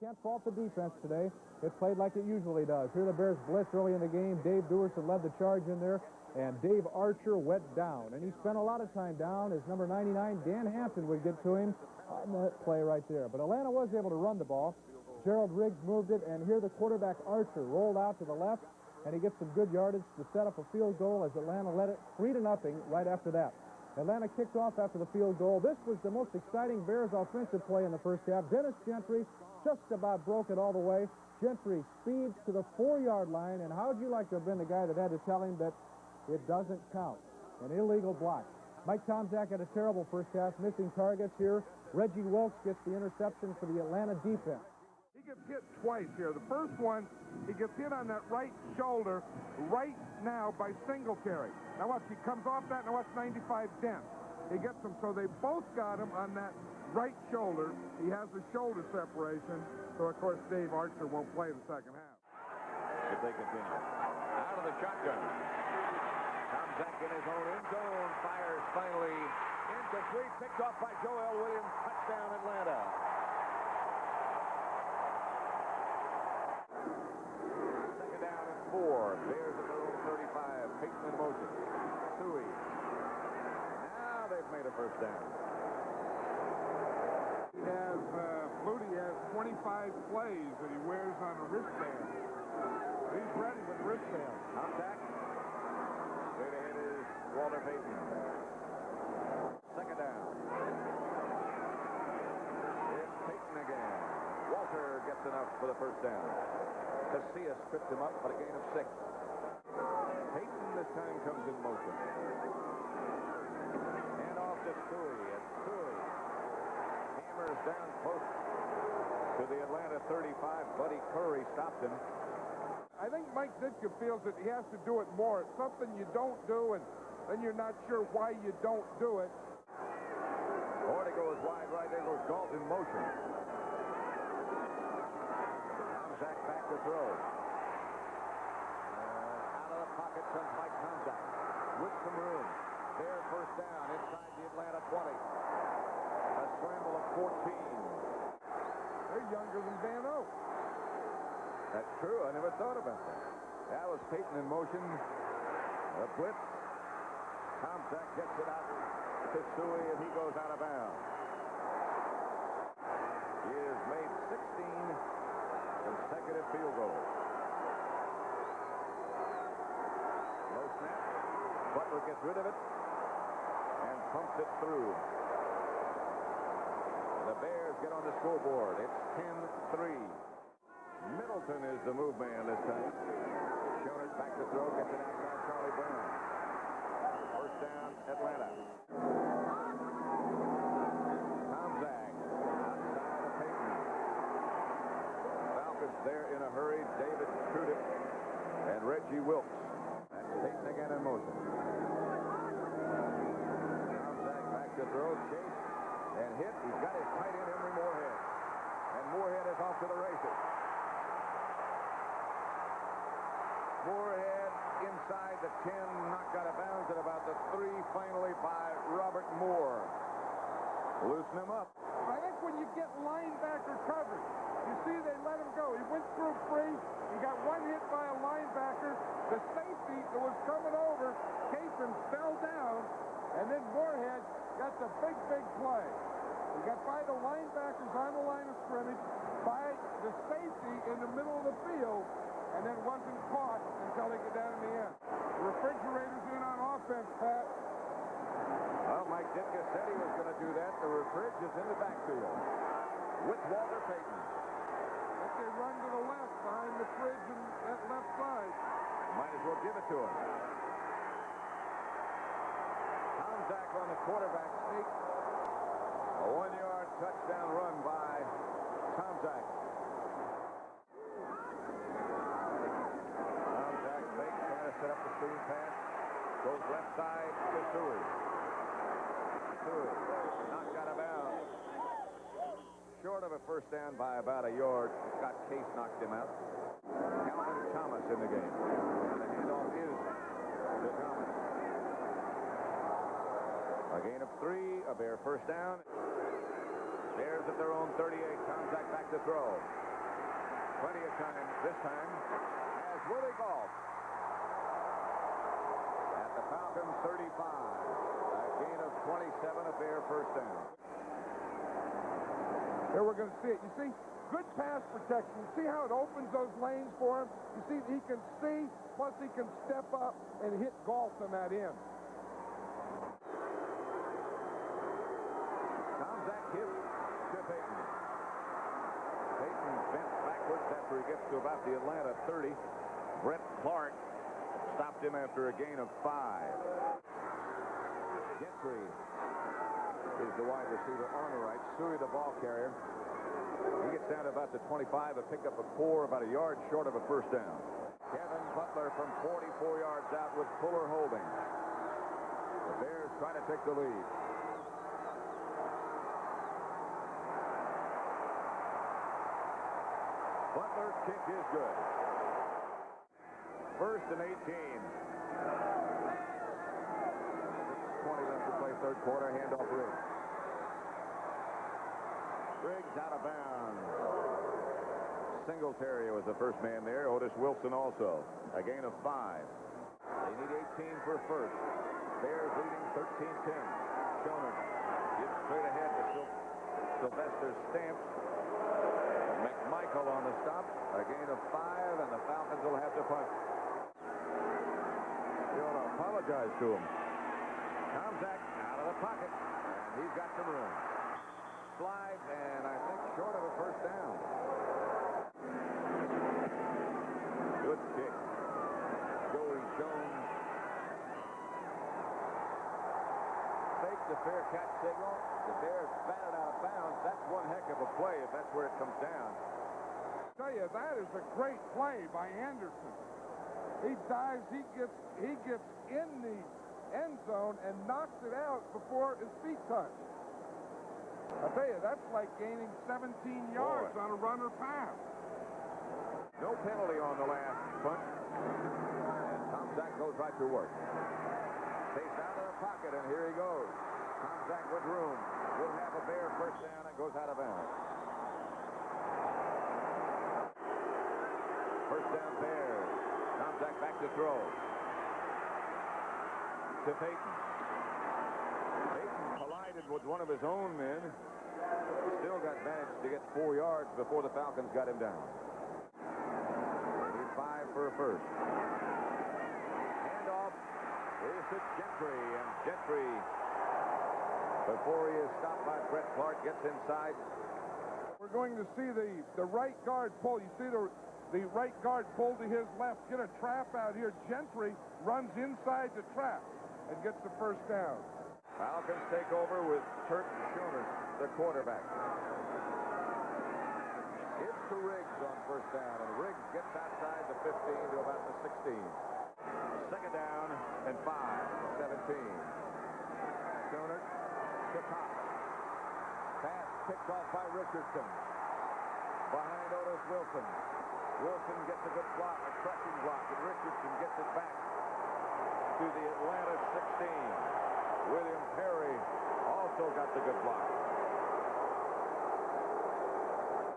can't fault the defense today. It played like it usually does. Here the Bears blitz early in the game. Dave Dewerson led the charge in there, and Dave Archer went down. And he spent a lot of time down. As number 99, Dan Hampton, would get to him on that play right there. But Atlanta was able to run the ball. Gerald Riggs moved it, and here the quarterback Archer rolled out to the left, and he gets some good yardage to set up a field goal as Atlanta led it 3-0 right after that. Atlanta kicked off after the field goal. This was the most exciting Bears offensive play in the first half. Dennis Gentry just about broke it all the way. Gentry speeds to the 4-yard line, and how would you like to have been the guy that had to tell him that it doesn't count? An illegal block. Mike Tomczak had a terrible first half, missing targets here. Reggie Wilkes gets the interception for the Atlanta defense. He gets hit twice here. The first one, he gets hit on that right shoulder right now by Singletary. Now watch, he comes off that, now watch 95 Dent. He gets him, so they both got him on that right shoulder. He has the shoulder separation, so of course Dave Archer won't play the second half. If they continue. Out of the shotgun. Tomczak in his own end zone, fires finally incomplete, picked off by Joel Williams, touchdown Atlanta. Second down and 4. Bears at their own 35. Peyton in motion. Suey. Now they've made a first down. Flutie has 25 plays that he wears on a wristband. He's ready with the wristband. Tomczak. Straight ahead is Walter Payton. Second down. It's Payton again. Walter gets enough for the first down. Casillas tripped him up, but a gain of 6. Payton this time comes in motion. And off to Suey. And Suey hammers down close to the Atlanta 35. Buddy Curry stopped him. I think Mike Ditka feels that he has to do it more. It's something you don't do, and then you're not sure why you don't do it. Horty goes wide right. There goes Galt in motion. Tomczak back to throw. Out of the pocket comes Mike Tomczak with some room. There, first down inside the Atlanta 20. A scramble of 14. They're younger than Van Oak. That's true. I never thought about that. That was Payton in motion. A blitz. Tomczak gets it out to Suey, and he goes out of bounds. He has made 16 consecutive field goals. Low snap. Butler gets rid of it and pumps it through. The Bears get on the scoreboard. It's 10-3. Middleton is the move man this time. Showing it back to throw, gets it outside Charlie Brown. First down, Atlanta. Tomczak outside of Payton. Falcons there in a hurry. David Trudek and Reggie Wilkes. That's Payton again in motion. Tomczak back to throw, chase, and hit. He's got his tight end Henry Moorhead. And Moorhead is off to the races. Moorhead inside the 10, knocked out of bounds at about the 3, finally by Robert Moore. Loosen him up. I think when you get linebacker coverage, you see they let him go. He went through free. He got one hit by a linebacker. The safety that was coming over, Cason fell down, and then Moorhead got the big play. He got by the linebackers on the line of scrimmage, by the safety in the middle of the field, and then wasn't caught until they get down in the end. The refrigerator's in on offense, Pat. Well, Mike Ditka said he was going to do that. The refrig is in the backfield with Walter Payton. If they run to the left behind the fridge and that left side. Might as well give it to him. Tomczak on the quarterback sneak. A 1-yard touchdown run by Tomczak. Tomczak fake, trying to set up the screen pass. Goes left side to Suey. Suey knocked out of bounds. Short of a first down by about a yard. Scott Case knocked him out. Calvin Thomas in the game. And the handoff is to Thomas. A gain of 3, a Bear first down. Bears at their own 38. Tomczak back to throw. plenty of time this time as Willie Gault at the Falcons 35. A gain of 27, a Bear first down. There we're going to see it. You see, good pass protection. You see how it opens those lanes for him? You see he can see, plus he can step up and hit Gault on that end. Tomzak hits to Payton. Payton bent backwards after he gets to about the Atlanta 30. Brett Clark stopped him after a gain of 5. Gentry is the wide receiver on the right. Suey the ball carrier. He gets down to about the 25, a pickup of 4, about a yard short of a first down. Kevin Butler from 44 yards out with Fuller holding. The Bears trying to take the lead. Butler's kick is good. First and 18. 6:20 left to play third quarter. Handoff Riggs. Riggs out of bounds. Singletary was the first man there. Otis Wilson also. A gain of 5. They need 18 for first. Bears leading 13-10. Schoner gets straight ahead to Sylvester Stamps. McMichael on the stop. A gain of 5, and the Falcons will have to punt. You want to apologize to him. Tomzak out of the pocket, and he's got some room. Slides, and I think short of a first down. Good kick. Joey Jones faked the fair catch signal. The Bears batted out of bounds. That's one heck of a play if that's where it comes down. I tell you, that is a great play by Anderson. He dives, he gets in the end zone and knocks it out before his feet touch. I tell you, that's like gaining 17 yards on a runner pass. No penalty on the last punt. And Tomzak goes right to work. Takes out of the pocket, and here he goes. Tomzak with room. Will have a Bear first down and goes out of bounds. First down Bears. Tomzak back to throw. To Payton. Payton collided with one of his own men. Still got managed to get 4 yards before the Falcons got him down. They need 5 for a first. Handoff is to Gentry, and Gentry, before he is stopped by Brett Clark, gets inside. We're going to see the right guard pull. You see the right guard pull to his left, get a trap out here. Gentry runs inside the trap and gets the first down. Falcons take over with Turk Schoner, the quarterback. It's to Riggs on first down, and Riggs gets outside the 15 to about the 16. Second down and 5, 17. Schoner to Cox. Pass picked off by Richardson. Behind Otis Wilson. Wilson gets a good block, a crushing block, and Richardson gets it back to the Atlanta 16. William Perry also got the good block.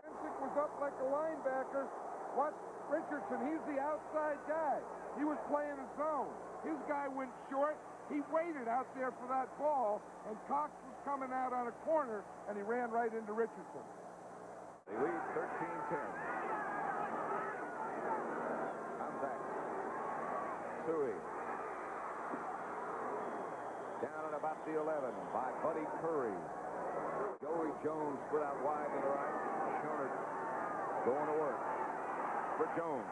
Bensick was up like a linebacker. Watch Richardson. He's the outside guy. He was playing a zone. His guy went short. He waited out there for that ball, and Cox was coming out on a corner, and he ran right into Richardson. They lead 13-10. Tomzak. Suey. Down at about the 11 by Buddy Curry. Joey Jones put out wide to the right. Schoner going to work for Jones.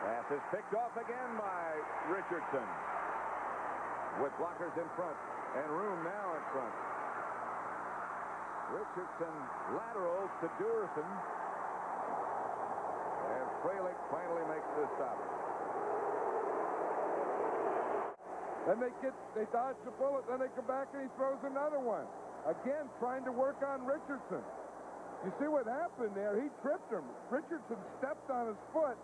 Pass is picked off again by Richardson. With blockers in front and room now in front. Richardson lateral to Durson. And Fralick finally makes the stop. Then they dodge the bullet, then they come back and he throws another one. Again, trying to work on Richardson. You see what happened there? He tripped him. Richardson stepped on his foot.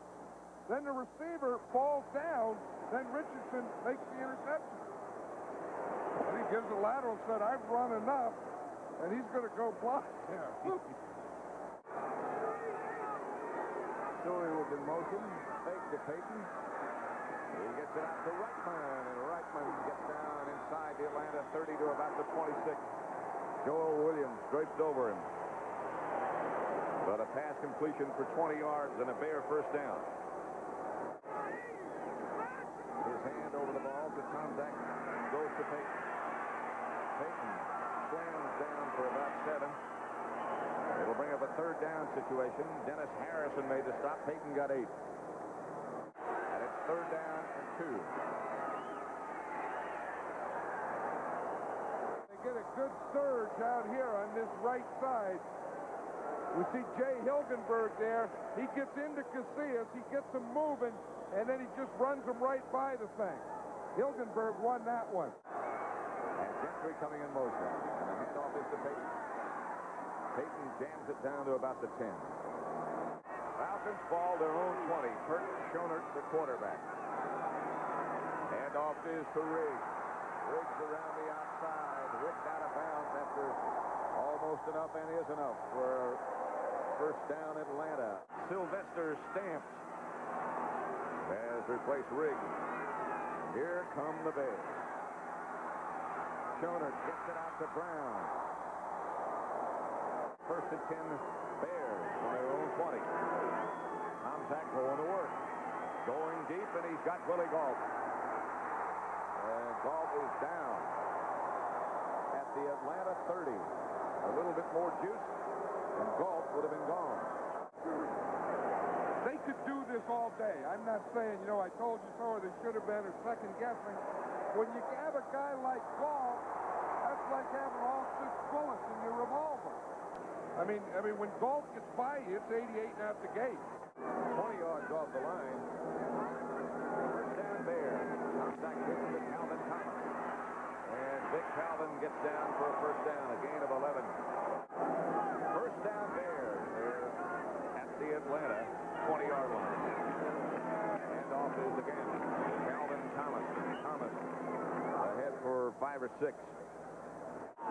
Then the receiver falls down. Then Richardson makes the interception. And he gives a lateral, said, I've run enough. And he's going to go block him. Stewart was in motion. Fake to Payton. He gets it out to Reitman, and Reitman gets down inside the Atlanta 30 to about the 26. Joel Williams draped over him. But a pass completion for 20 yards and a Bear first down. His hand over the ball to Tomczak. Goes to Payton. Payton slams down for about 7. It'll bring up a third down situation. Dennis Harrison made the stop. Payton got 8. And it's third down and 2. They get a good surge out here on this right side. We see Jay Hilgenberg there. He gets into Casillas. He gets him moving, and then he just runs him right by the thing. Hilgenberg won that one. And Gentry coming in motion. And the handoff is to Payton. Payton jams it down to about the 10. Falcons ball their own 20. Kurt Schonert, the quarterback. Handoff is to Riggs. Riggs around the outside. Ripped out of bounds after almost enough and is enough for first down Atlanta. Sylvester Stamps has replaced Riggs. Here come the Bears. Schonert gets it out to Brown. First and 10 Bears on their own 20. Tomczak going to work. Going deep, and he's got Willie Gault. And Gault is down at the Atlanta 30. A little bit more juice, and Gault would have been gone. They could do this all day. I'm not saying, I told you so, or they should have been, or second guessing. When you have a guy like Gault, that's like having all 6 bullets in your revolver. I mean, when Gault gets by you, it's 88 and out the gate. 20 yards off the line. First down Bears. Tomczak gives it to Calvin Thomas. And Vic Calvin gets down for a first down, a gain of 11. First down Bears. They're at the Atlanta 20-yard line. Handoff is again Calvin Thomas. Thomas ahead for 5 or 6.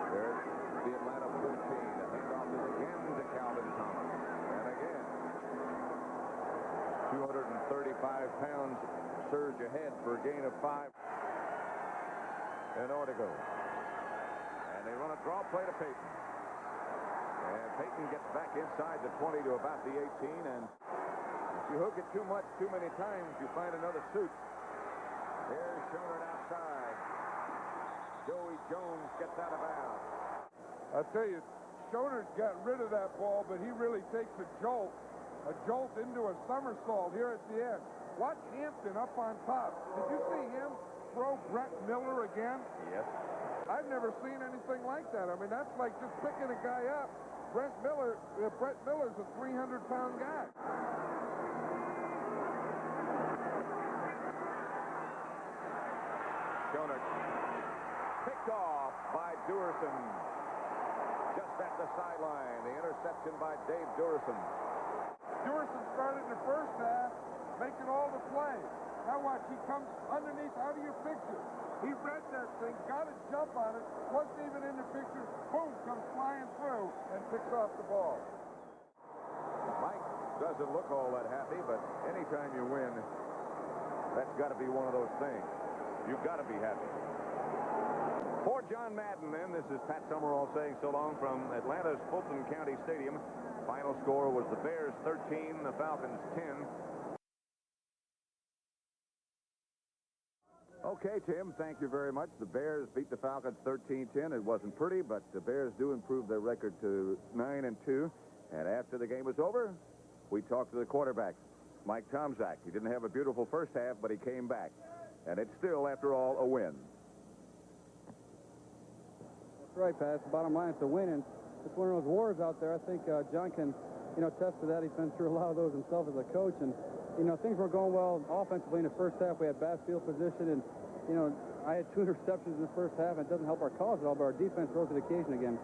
There's the Atlanta 14. The handoff is again to Calvin Thomas. And again, 235 pounds surge ahead for a gain of 5. And over to go. And they run a draw play to Payton. And Payton gets back inside the 20 to about the 18. And if you hook it too much, too many times, you find another suit. There's Schonert outside. Joey Jones gets out of bounds. I'll tell you, Schonert got rid of that ball, but he really takes a jolt into a somersault here at the end. Watch Hampton up on top. Did you see him throw Brett Miller again? Yes. I've never seen anything like that. I mean, that's like just picking a guy up. Brett Miller's a 300-pound guy. Schonert picked off by Duerson. Just at the sideline. The interception by Dave Duerson. Duerson started in the first half, making all the plays. Now watch, he comes underneath out of your picture. He read that thing, got a jump on it, wasn't even in the picture, boom, comes flying through and picks off the ball. Mike doesn't look all that happy, but anytime you win, that's got to be one of those things. You've got to be happy. For John Madden, then, this is Pat Summerall saying so long from Atlanta's Fulton County Stadium. Final score was the Bears 13, the Falcons 10. Okay, Tim, thank you very much. The Bears beat the Falcons 13-10. It wasn't pretty, but the Bears do improve their record to 9-2. And after the game was over, we talked to the quarterback, Mike Tomczak. He didn't have a beautiful first half, but he came back. And it's still, after all, a win. That's right, Pat. The bottom line is a win, and it's one of those wars out there. I think John can, attest to that. He's been through a lot of those himself as a coach, and things were going well offensively in the first half. We had bad field position, and I had 2 interceptions in the first half, and it doesn't help our cause at all, but our defense rose to the occasion again.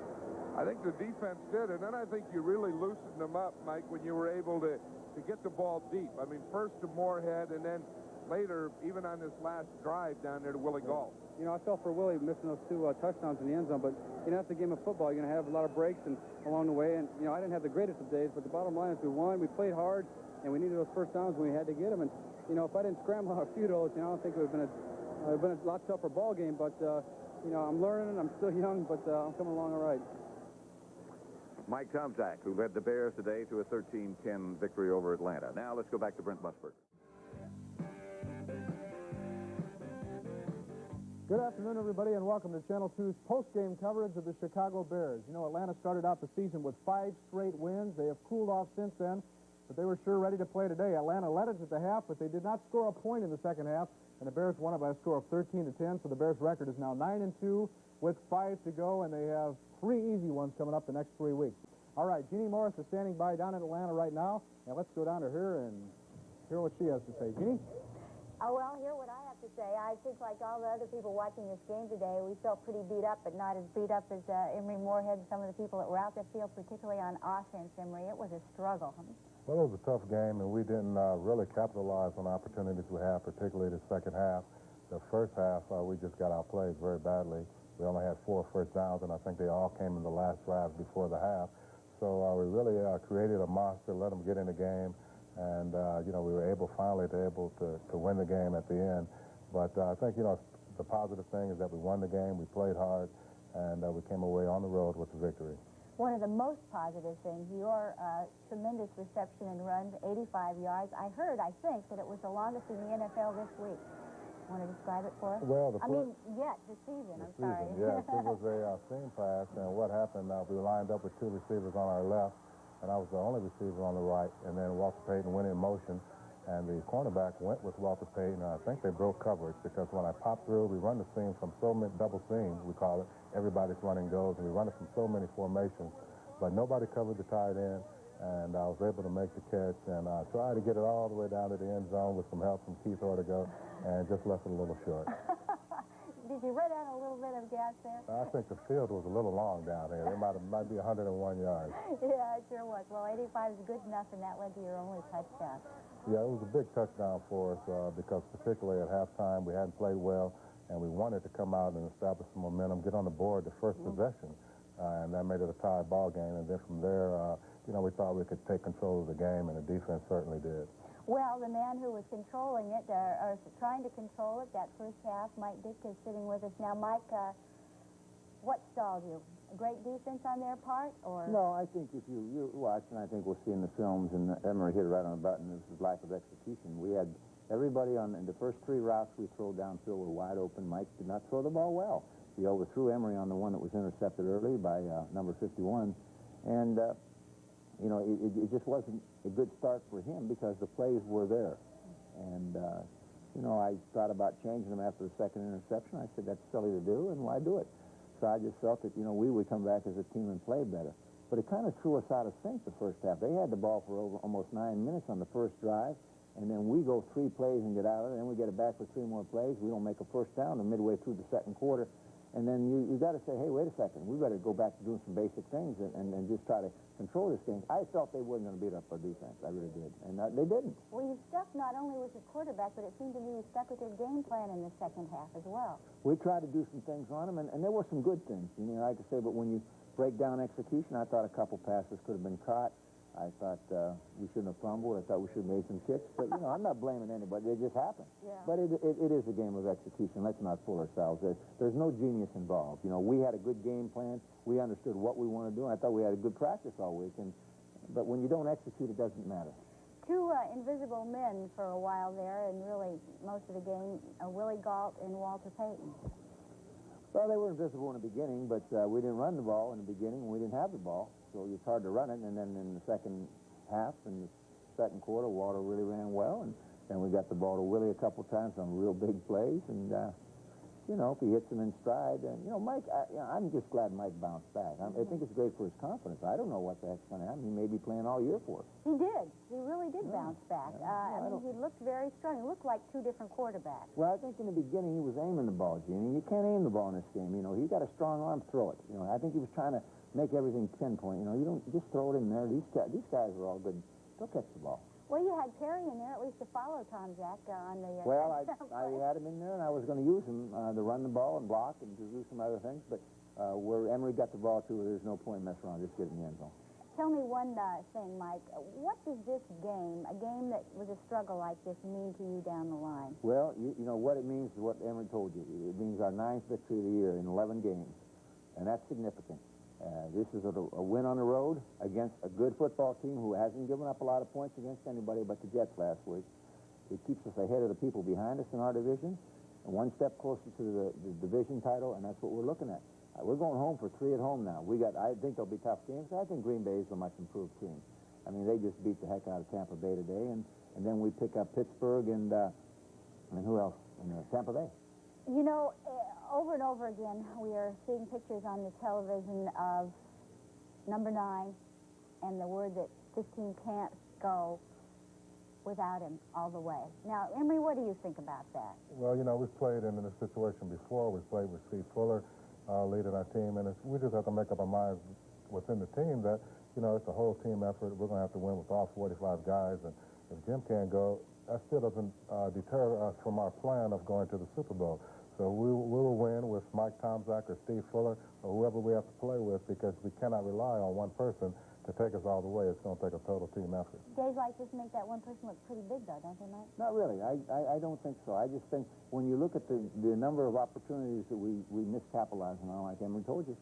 I think the defense did, and then I think you really loosened them up, Mike, when you were able to get the ball deep. I mean, first to Moorhead, and then later, even on this last drive down there to Willie Gault. I felt for Willie missing those 2 touchdowns in the end zone, but that's the game of football. You're going to have a lot of breaks and along the way, and I didn't have the greatest of days, but the bottom line is we won. We played hard, and we needed those first downs when we had to get them. And, you know, if I didn't scramble on a few of those, you know, I don't think it would have been a lot tougher ball game. But, you know, I'm learning, I'm still young, but I'm coming along all right. Mike Tomczak, who led the Bears today to a 13-10 victory over Atlanta. Now let's go back to Brent Musburger. Good afternoon, everybody, and welcome to Channel 2's post-game coverage of the Chicago Bears. You know, Atlanta started out the season with 5 straight wins. They have cooled off since then, but they were sure ready to play today. Atlanta led it at the half, but they did not score a point in the second half, and the Bears won it by a score of 13-10, so the Bears' record is now 9-2 with 5 to go, and they have 3 easy ones coming up the next 3 weeks. All right, Jeannie Morris is standing by down in Atlanta right now, and let's go down to her and hear what she has to say. Jeannie? Oh, well, hear what I have to say. I think like all the other people watching this game today, we felt pretty beat up, but not as beat up as Emory Moorhead and some of the people that were out there feel, particularly on offense, Emory. It was a struggle. Well, it was a tough game, and we didn't really capitalize on opportunities we had, particularly the second half. The first half, we just got outplayed very badly. We only had 4 first downs, and I think they all came in the last drive before the half. So we really created a monster, let them get in the game. And, you know, we were finally able to win the game at the end. But I think, you know, the positive thing is that we won the game, we played hard, and we came away on the road with the victory. One of the most positive things, your tremendous reception and runs, 85 yards. I think, that it was the longest in the NFL this week. Want to describe it for us? Well, this season, I'm sorry. Yes, it was a seam pass, and what happened, we lined up with 2 receivers on our left, and I was the only receiver on the right, and then Walter Payton went in motion, and the cornerback went with Walter Payton, and I think they broke coverage, because when I popped through, we run the seam from so many double seams, we call it. Everybody's running goes, and we run it from so many formations, but nobody covered the tight end, and I was able to make the catch, and I tried to get it all the way down to the end zone with some help from Keith Ortega, and just left it a little short. Did you run out a little bit of gas there? I think the field was a little long down here. It might be 101 yards. Yeah, it sure was. Well, 85 is good enough, and that led to your only touchdown. Yeah, it was a big touchdown for us because particularly at halftime we hadn't played well, and we wanted to come out and establish some momentum, get on the board the first possession, and that made it a tie ball game. And then from there, you know, we thought we could take control of the game, and the defense certainly did. Well, the man who was controlling it, or trying to control it that first half, Mike Ditka, is sitting with us now. Mike, what stalled you? A great defense on their part, or? No, I think if you watch, and I think we'll see in the films, and Emory hit it right on the button, this is lack of execution. We had everybody in the first 3 routes we threw downfield were wide open. Mike did not throw the ball well. He overthrew Emory on the one that was intercepted early by number 51, and you know, it just wasn't a good start for him because the plays were there. And, you know, I thought about changing them after the second interception. I said, that's silly to do, and why do it? So I just felt that, you know, we would come back as a team and play better. But it kind of threw us out of sync the first half. They had the ball for almost 9 minutes on the first drive, and then we go 3 plays and get out of it, and then we get it back for 3 more plays. We don't make a first down midway through the second quarter. And then you got to say, hey, wait a second, we better go back to doing some basic things and just try to control this game. I felt they weren't going to beat up our defense. I really did. And they didn't. Well, you stuck not only with your quarterback, but it seemed to me you stuck with your game plan in the second half as well. We tried to do some things on them, and there were some good things, you know, like I say, but when you break down execution, I thought a couple passes could have been caught. I thought we shouldn't have fumbled. I thought we should have made some kicks. But, you know, I'm not blaming anybody. It just happened. Yeah. But it is a game of execution. Let's not fool ourselves. There's no genius involved. You know, we had a good game plan. We understood what we want to do. I thought we had a good practice all week. But when you don't execute, it doesn't matter. 2 invisible men for a while there, and really most of the game, Willie Gault and Walter Payton. Well, they were invisible in the beginning, but we didn't run the ball in the beginning, and we didn't have the ball. So it's hard to run it, and then in the second half, in the second quarter, Walter really ran well, and then we got the ball to Willie a couple times on real big plays, and, you know, if he hits them in stride, and, you know, Mike, I'm just glad Mike bounced back. I think it's great for his confidence. I don't know what the heck's going to happen. He may be playing all year for us. He did. He really did bounce back. I mean, he looked very strong. He looked like 2 different quarterbacks. Well, I think in the beginning he was aiming the ball, Gene. You can't aim the ball in this game. You know, he got a strong arm, throw it. You know, I think he was trying to make everything pinpoint. You know, you don't just throw it in there. These guys are all good. They'll catch the ball. Well, you had Perry in there, at least to follow Tomczak on the... Well, I had him in there, and I was going to use him to run the ball and block and to do some other things. But where Emory got the ball to, there's no point messing around. Just get in the end zone. Tell me one thing, Mike. What does this game, a game that was a struggle like this, mean to you down the line? Well, you know, what it means is what Emory told you. It means our 9th victory of the year in 11 games, and that's significant. This is a win on the road against a good football team who hasn't given up a lot of points against anybody but the Jets last week. It keeps us ahead of the people behind us in our division, and one step closer to the division title, and that's what we're looking at. We're going home for 3 at home now. I think they'll be tough games. I think Green Bay is a much improved team. I mean, they just beat the heck out of Tampa Bay today, and then we pick up Pittsburgh and who else? And Tampa Bay. You know, over and over again, we are seeing pictures on the television of number 9 and the word that 15 can't go without him all the way. Now, Emory, what do you think about that? Well, you know, we've played in this situation before. We've played with Steve Fuller leading our team, and we just have to make up our minds within the team that, you know, it's a whole team effort. We're going to have to win with all 45 guys, and if Jim can't go, that still doesn't deter us from our plan of going to the Super Bowl. So we will win with Mike Tomczak or Steve Fuller or whoever we have to play with, because we cannot rely on one person to take us all the way. It's going to take a total team effort. Days like this make that one person look pretty big, though, don't they, Mike? Not really. I don't think so. I just think when you look at the number of opportunities that we miscapitalized on, like Emory told you,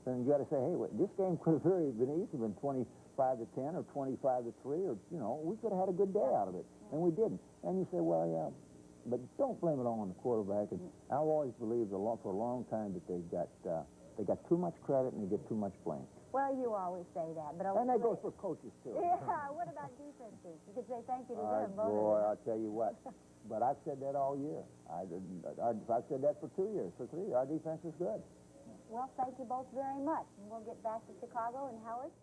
then you got to say, hey, wait, this game could have very been easy, been 25-10 or 25-3, or, you know, we could have had a good day out of it, and we didn't. And you say, well, yeah, but don't blame it all on the quarterback. And I've always believed for a long time that they got too much credit and they get too much blame. Well, you always say that, but... And that goes for coaches, too. Yeah, what about defenses? You could say thank you to them, both boy, of them. I'll tell you what. But I've said that all year. I've said that for 2 years, for 3 years. Our defense is good. Well, thank you both very much. And we'll get back to Chicago and Howard.